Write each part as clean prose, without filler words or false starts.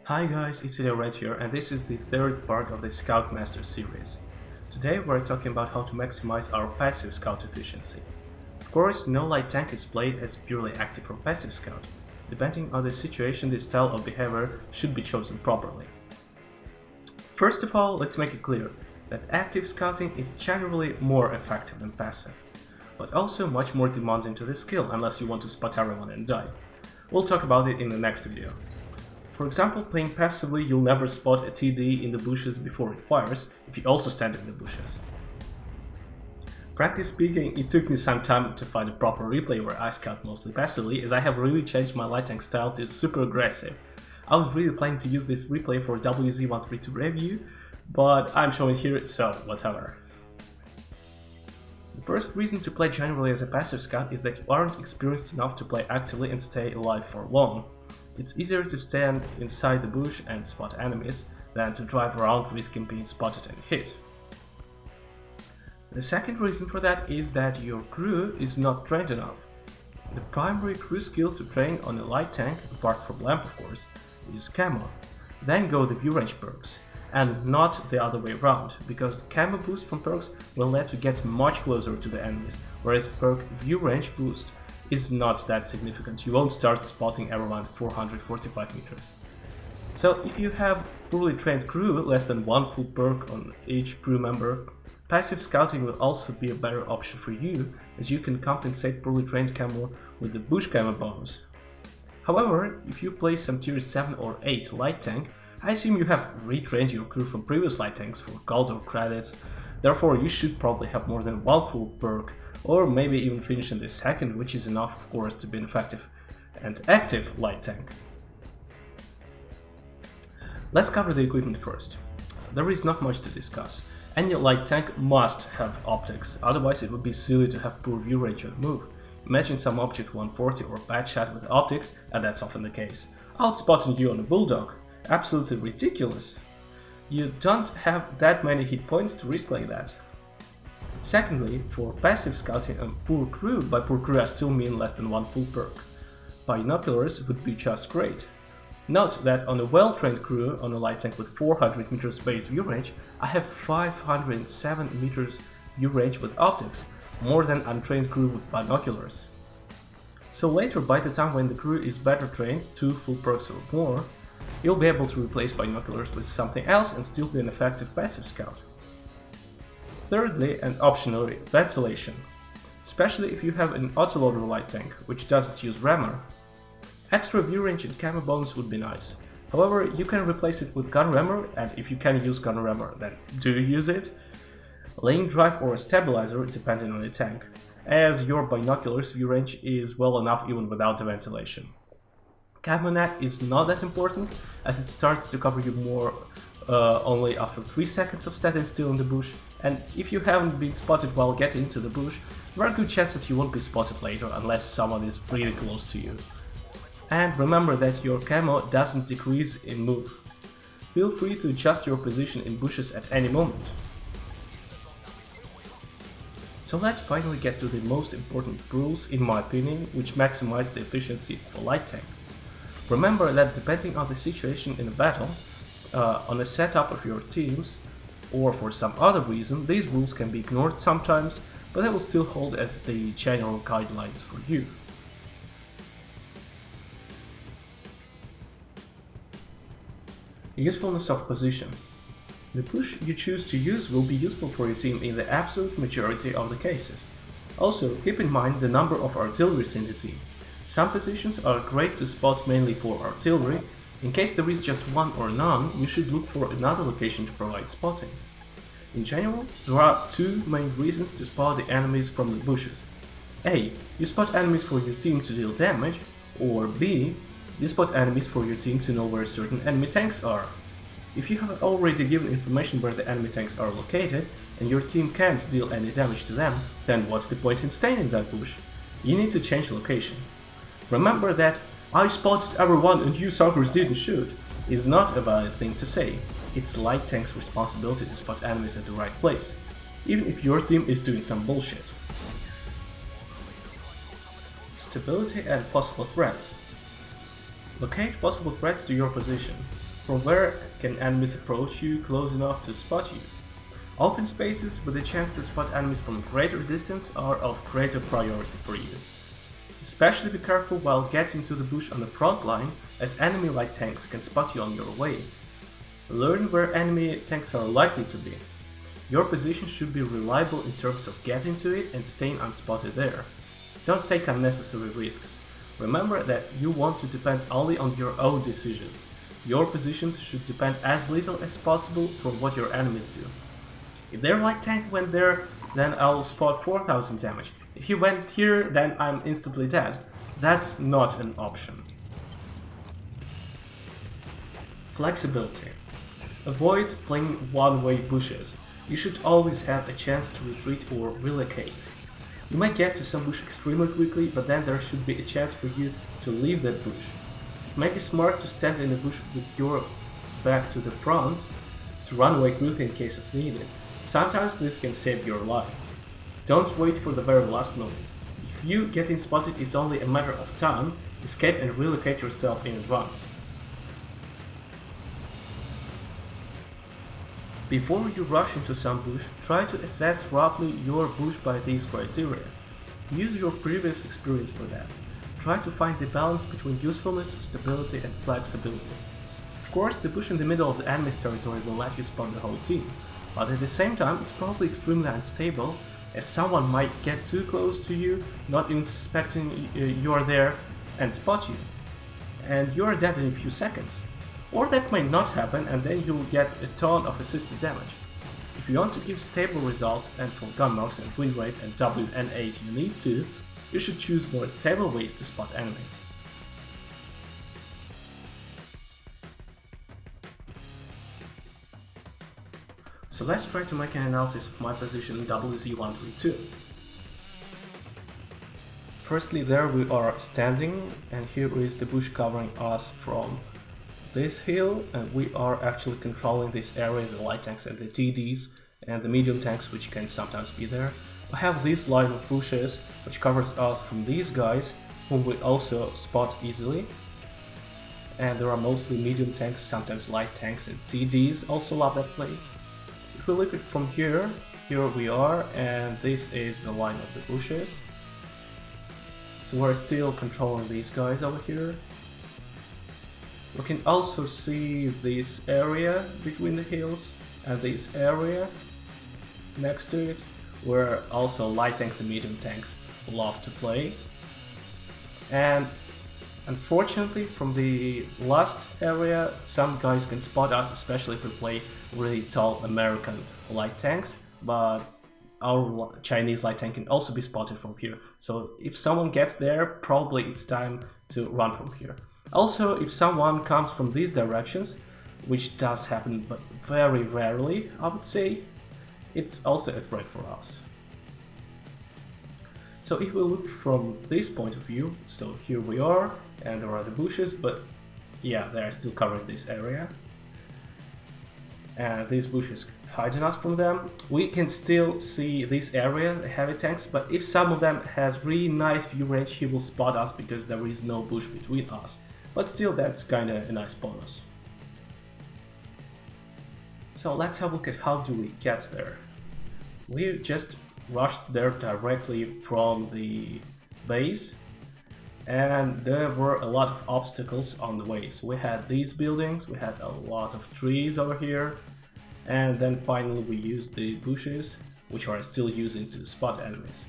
Hi guys, it's Ilya right here, and this is the third part of the Scoutmaster series. Today we're talking about how to maximize our passive scout efficiency. Of course, no light tank is played as purely active or passive scout. Depending on the situation, this style of behavior should be chosen properly. First of all, let's make it clear that active scouting is generally more effective than passive, but also much more demanding to the skill unless you want to spot everyone and die. We'll talk about it in the next video. For example, playing passively, you'll never spot a TD in the bushes before it fires, if you also stand in the bushes. Frankly speaking, it took me some time to find a proper replay where I scout mostly passively, as I have really changed my light tank style to super aggressive. I was really planning to use this replay for WZ132 review, but I'm showing here, so whatever. The first reason to play generally as a passive scout is that you aren't experienced enough to play actively and stay alive for long. It's easier to stand inside the bush and spot enemies than to drive around risking being spotted and hit. The second reason for that is that your crew is not trained enough. The primary crew skill to train on a light tank, apart from lamp of course, is camo. Then go the view range perks, and not the other way around, because camo boost from perks will let you get much closer to the enemies, whereas perk view range boost is not that significant. You won't start spotting everyone at 445 meters. So if you have poorly trained crew, less than one full perk on each crew member, passive scouting will also be a better option for you, as you can compensate poorly trained camo with the bush camo bonus. However, if you play some tier 7 or 8 light tank, I assume you have retrained your crew from previous light tanks for gold or credits, therefore you should probably have more than one full perk, or maybe even finish in the second, which is enough of course to be an effective and active light tank. Let's cover the equipment first. There is not much to discuss. Any light tank must have optics, otherwise it would be silly to have poor view range on the move. Imagine some object 140 or bad shot with optics, and that's often the case, outspotting you on a bulldog. Absolutely ridiculous. You don't have that many hit points to risk like that. Secondly, for passive scouting and poor crew, by poor crew I still mean less than one full perk, binoculars would be just great. Note that on a well-trained crew on a light tank with 400 meters base view range, I have 507 meters view range with optics, more than untrained crew with binoculars. So later, by the time when the crew is better trained, 2 full perks or more, you'll be able to replace binoculars with something else and still be an effective passive scout. Thirdly, and optionally, ventilation, especially if you have an autoloader light tank, which doesn't use rammer. Extra view range and camo bonus would be nice. However, you can replace it with gun rammer, and if you can use gun rammer, then do use it. Lane drive or a stabilizer, depending on the tank, as your binoculars view range is well enough even without the ventilation. Camo net is not that important, as it starts to cover you more only after 3 seconds of standing still in the bush, and if you haven't been spotted while getting into the bush, there are good chances you won't be spotted later unless someone is really close to you. And remember that your camo doesn't decrease in move. Feel free to adjust your position in bushes at any moment. So let's finally get to the most important rules, in my opinion, which maximize the efficiency of a light tank. Remember that depending on the situation in a battle, on the setup of your teams, or for some other reason, these rules can be ignored sometimes, but they will still hold as the general guidelines for you. Usefulness of position. The push you choose to use will be useful for your team in the absolute majority of the cases. Also, keep in mind the number of artilleries in the team. Some positions are great to spot mainly for artillery. In case there is just one or none, you should look for another location to provide spotting. In general, there are 2 main reasons to spot the enemies from the bushes. A. You spot enemies for your team to deal damage, or B. You spot enemies for your team to know where certain enemy tanks are. If you have already given information where the enemy tanks are located, and your team can't deal any damage to them, then what's the point in staying in that bush? You need to change location. Remember that "I spotted everyone and you suckers didn't shoot" is not a valid thing to say. It's light tank's responsibility to spot enemies at the right place, even if your team is doing some bullshit. Stability and possible threats. Locate possible threats to your position. From where can enemies approach you close enough to spot you? Open spaces with a chance to spot enemies from a greater distance are of greater priority for you. Especially be careful while getting to the bush on the front line, as enemy light tanks can spot you on your way. Learn where enemy tanks are likely to be. Your position should be reliable in terms of getting to it and staying unspotted there. Don't take unnecessary risks. Remember that you want to depend only on your own decisions. Your positions should depend as little as possible from what your enemies do. If their light tank went there, then I'll spot 4000 damage. If he went here, then I'm instantly dead. That's not an option. Flexibility. Avoid playing one-way bushes. You should always have a chance to retreat or relocate. You might get to some bush extremely quickly, but then there should be a chance for you to leave that bush. It might be smart to stand in the bush with your back to the front to run away quickly in case of needed. Sometimes this can save your life. Don't wait for the very last moment. If you getting spotted is only a matter of time, escape and relocate yourself in advance. Before you rush into some bush, try to assess roughly your bush by these criteria. Use your previous experience for that. Try to find the balance between usefulness, stability and flexibility. Of course, the bush in the middle of the enemy's territory will let you spot the whole team, but at the same time it's probably extremely unstable, as someone might get too close to you, not even suspecting you are there, and spot you. And you are dead in a few seconds. Or that might not happen and then you'll get a ton of assisted damage. If you want to give stable results, and for gun marks and win rate and WN8 you need to, you should choose more stable ways to spot enemies. So let's try to make an analysis of my position in WZ132. Firstly, there we are standing, and here is the bush covering us from this hill, and we are actually controlling this area, the light tanks and the TDs and the medium tanks which can sometimes be there. I have this line of bushes which covers us from these guys whom we also spot easily, and there are mostly medium tanks, sometimes light tanks, and TDs also love that place. If we look at from here we are, and this is the line of the bushes. So we're still controlling these guys over here. We can also see this area between the hills and this area next to it, where also light tanks and medium tanks love to play. And unfortunately, from the last area, some guys can spot us, especially if we play really tall American light tanks, but our Chinese light tank can also be spotted from here. So if someone gets there, probably it's time to run from here. Also, if someone comes from these directions, which does happen but very rarely, I would say, it's also a threat for us. So if we look from this point of view, so here we are, and there are the bushes, but yeah, they are still covering this area. And these bushes hiding us from them. We can still see this area, the heavy tanks, but if some of them has really nice view range, he will spot us because there is no bush between us. But still, that's kinda a nice bonus. So let's have a look at how do we get there. We just rushed there directly from the base, and there were a lot of obstacles on the way. So we had these buildings, we had a lot of trees over here, and then finally we used the bushes, which are still using to spot enemies.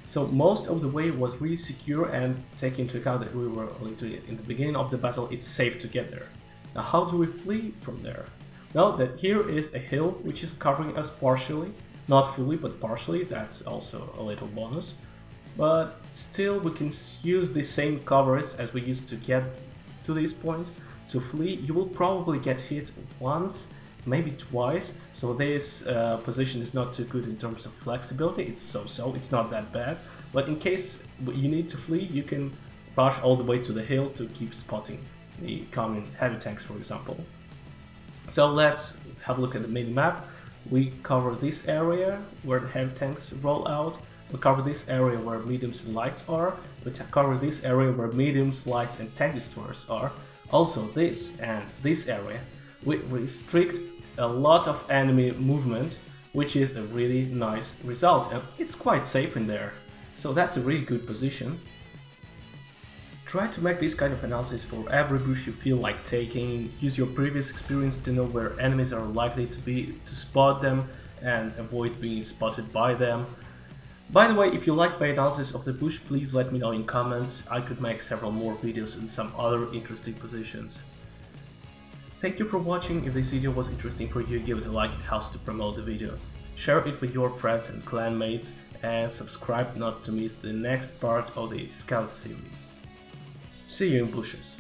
So most of the way was really secure, and take into account that we were literally in the beginning of the battle, it's safe to get there. Now how do we flee from there? Well, that here is a hill which is covering us partially, not fully but partially, that's also a little bonus. But still we can use the same covers as we used to get to this point to flee. You will probably get hit once, maybe twice, so this position is not too good in terms of flexibility. It's so-so, it's not that bad, but in case you need to flee, you can rush all the way to the hill to keep spotting the coming heavy tanks, for example. So let's have a look at the mini-map. We cover this area where the heavy tanks roll out, we cover this area where mediums and lights are, we cover this area where mediums, lights and tank destroyers are. Also this and this area will restrict a lot of enemy movement, which is a really nice result, and it's quite safe in there. So that's a really good position. Try to make this kind of analysis for every bush you feel like taking. Use your previous experience to know where enemies are likely to be, to spot them and avoid being spotted by them. By the way, if you like my analysis of the bush, please let me know in comments. I could make several more videos in some other interesting positions. Thank you for watching. If this video was interesting for you, give it a like, it helps to promote the video. Share it with your friends and clanmates, and subscribe not to miss the next part of the Scout series. See you in bushes.